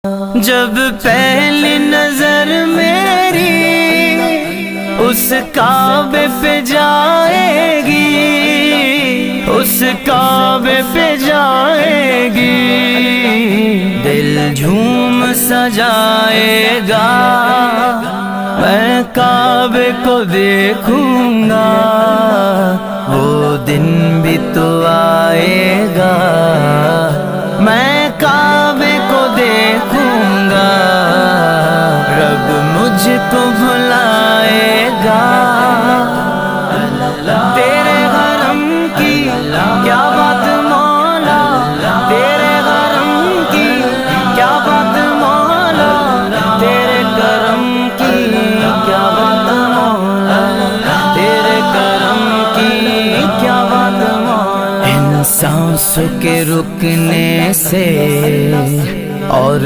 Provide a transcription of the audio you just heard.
जब पहली नजर मेरी उस काबे पे जाएगी, उस काबे पे जाएगी, दिल झूम सजाएगा। मैं काबे को देखूंगा, वो दिन भी तो आएगा। मैं काबे को देखूंगा, रब मुझको भुलाएगा। तेरे हरम की क्या बात मौला, तेरे हरम की क्या बात मौला, तेरे करम की क्या बात मौला, तेरे करम की क्या बात मौला। इन सांसों के रुकने से और